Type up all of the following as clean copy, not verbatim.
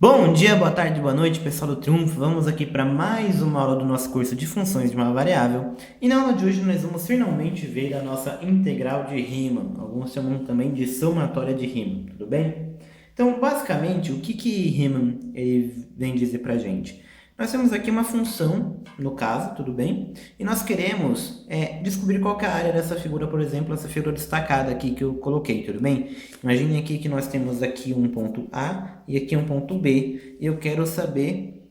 Bom dia, boa tarde, boa noite, pessoal do Triunfo. Vamos aqui para mais uma aula do nosso curso de funções de uma variável. E na aula de hoje nós vamos finalmente ver a nossa integral de Riemann. Alguns chamam também de somatória de Riemann, tudo bem? Então, basicamente, o que Riemann ele vem dizer para a gente? Nós temos aqui uma função, no caso, tudo bem? E nós queremos descobrir qual que é a área dessa figura, por exemplo, essa figura destacada aqui que eu coloquei, tudo bem? Imagine aqui que nós temos aqui um ponto A e aqui um ponto B. E eu quero saber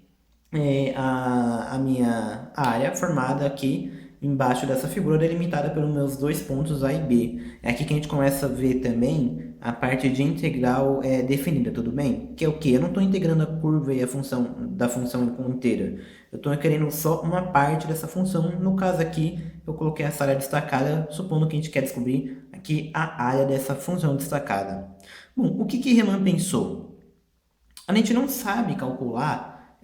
a minha área formada aqui embaixo dessa figura, delimitada pelos meus dois pontos A e B. É aqui que a gente começa a ver também a parte de integral definida, tudo bem? Que é o quê? Eu não estou integrando a curva e a função da função inteira. Eu estou querendo só uma parte dessa função. No caso aqui, eu coloquei essa área destacada, supondo que a gente quer descobrir aqui a área dessa função destacada. Bom, o que Riemann pensou? A gente não sabe calcular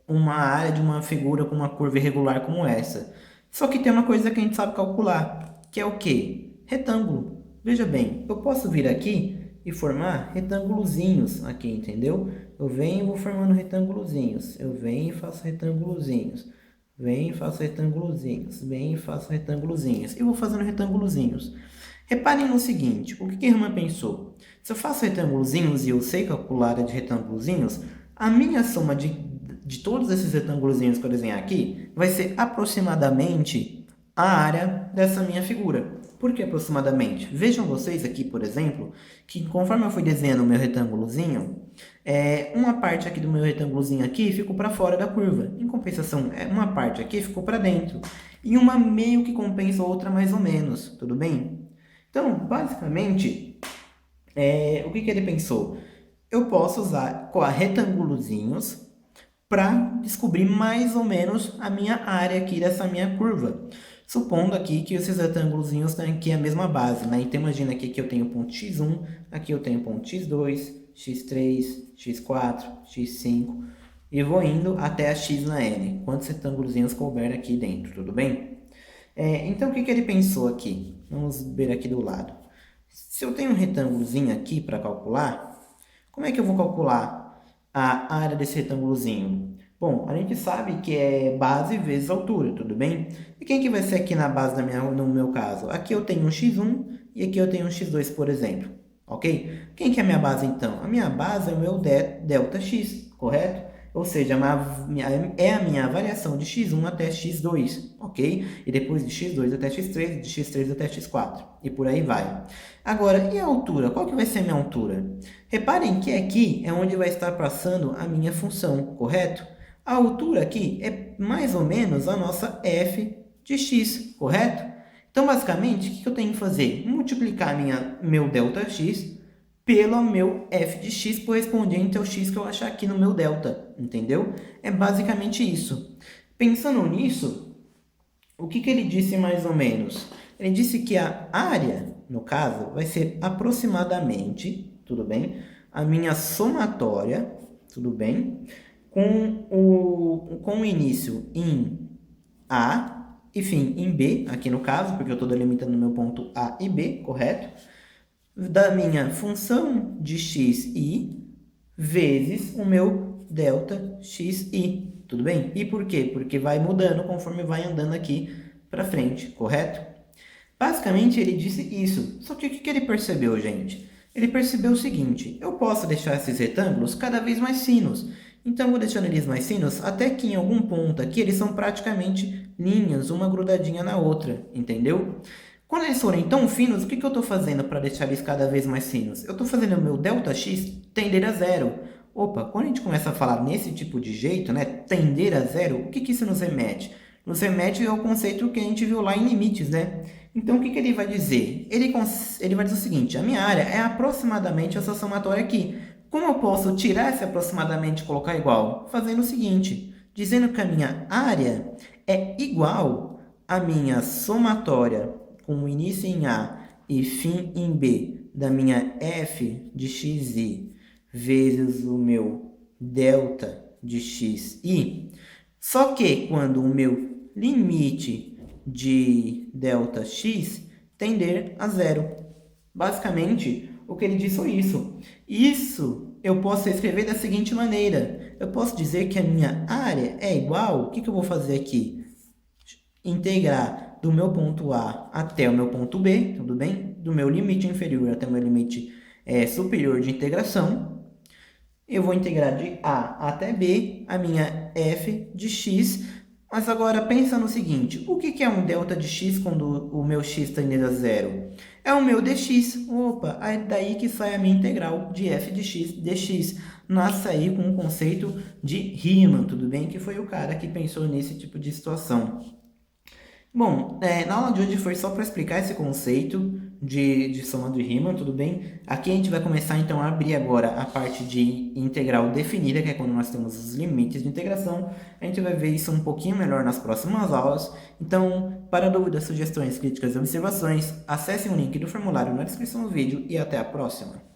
uma área de uma figura com uma curva irregular como essa. Só que tem uma coisa que a gente sabe calcular, que é o quê? Retângulo. Veja bem, eu posso vir aqui e formar retângulozinhos aqui, entendeu? Eu venho e vou formando retângulozinhos. Eu venho e faço retângulozinhos. Venho e faço retângulozinhos. Venho e faço retângulozinhos. E vou fazendo retângulozinhos. Reparem no seguinte, o que Riemann pensou? Se eu faço retângulozinhos e eu sei calcular a área de retângulozinhos, a minha soma de todos esses retângulozinhos que eu desenhar aqui vai ser aproximadamente a área dessa minha figura. Por que aproximadamente? Vejam vocês aqui, por exemplo, que conforme eu fui desenhando o meu retângulozinho, uma parte aqui do meu retângulozinho aqui ficou para fora da curva. Em compensação, uma parte aqui ficou para dentro. E uma meio que compensa a outra mais ou menos, tudo bem? Então, basicamente, o que ele pensou? Eu posso usar retângulozinhos para descobrir mais ou menos a minha área aqui dessa minha curva. Supondo aqui que esses retângulozinhos têm aqui a mesma base, né? Então, imagina aqui que eu tenho ponto x1, aqui eu tenho ponto x2, x3, x4, x5, e vou indo até a x na n, quantos retângulozinhos couber aqui dentro, tudo bem? Então, o que ele pensou aqui? Vamos ver aqui do lado. Se eu tenho um retângulozinho aqui para calcular, como é que eu vou calcular a área desse retângulozinho? Bom, a gente sabe que é base vezes altura, tudo bem? E quem que vai ser aqui na base no meu caso? Aqui eu tenho um x1 e aqui eu tenho um x2, por exemplo. Ok? Quem que é a minha base, então? A minha base é o meu delta x, correto? Ou seja, é a minha variação de x1 até x2, ok? E depois de x2 até x3, de x3 até x4, e por aí vai. Agora, e a altura? Qual que vai ser a minha altura? Reparem que aqui é onde vai estar passando a minha função, correto? A altura aqui é mais ou menos a nossa f de x, correto? Então, basicamente, o que eu tenho que fazer? Multiplicar meu ΔX pelo meu f de x correspondente ao x que eu achar aqui no meu delta, entendeu? É basicamente isso. Pensando nisso, o que ele disse mais ou menos? Ele disse que a área, no caso, vai ser aproximadamente, tudo bem? A minha somatória, tudo bem? Com o início em A e fim em B, aqui no caso, porque eu estou delimitando o meu ponto A e B, correto? Da minha função de xi vezes o meu delta xi, tudo bem? E por quê? Porque vai mudando conforme vai andando aqui para frente, correto? Basicamente, ele disse isso. Só que o que ele percebeu, gente? Ele percebeu o seguinte, eu posso deixar esses retângulos cada vez mais finos. Então, eu vou deixando eles mais finos até que em algum ponto aqui eles são praticamente linhas, uma grudadinha na outra, entendeu? Quando eles forem tão finos, o que eu estou fazendo para deixar eles cada vez mais finos? Eu estou fazendo o meu ΔX tender a zero. Opa, quando a gente começa a falar nesse tipo de jeito, né, tender a zero, o que isso nos remete? Nos remete ao conceito que a gente viu lá em limites, né? Então, o que ele vai dizer? Ele vai dizer o seguinte, a minha área é aproximadamente essa somatória aqui. Como eu posso tirar esse aproximadamente e colocar igual? Fazendo o seguinte, dizendo que a minha área é igual à minha somatória com início em A e fim em B da minha f de xi vezes o meu delta de xi, só que quando o meu limite de delta x tender a zero. Basicamente, o que ele disse foi isso. Isso eu posso escrever da seguinte maneira. Eu posso dizer que a minha área é igual. O que eu vou fazer aqui? Integrar do meu ponto A até o meu ponto B, tudo bem? Do meu limite inferior até o meu limite superior de integração. Eu vou integrar de A até B a minha f de x. Mas agora pensa no seguinte, o que é um delta de x quando o meu x tende a zero? É o meu dx. Opa, é daí que sai a minha integral de f de x dx. Nasce aí com o conceito de Riemann, tudo bem? Que foi o cara que pensou nesse tipo de situação. Bom, na aula de hoje foi só para explicar esse conceito de soma de Riemann, tudo bem? Aqui a gente vai começar então a abrir agora a parte de integral definida, que é quando nós temos os limites de integração. A gente vai ver isso um pouquinho melhor nas próximas aulas. Então, para dúvidas, sugestões, críticas e observações, acessem o link do formulário na descrição do vídeo e até a próxima.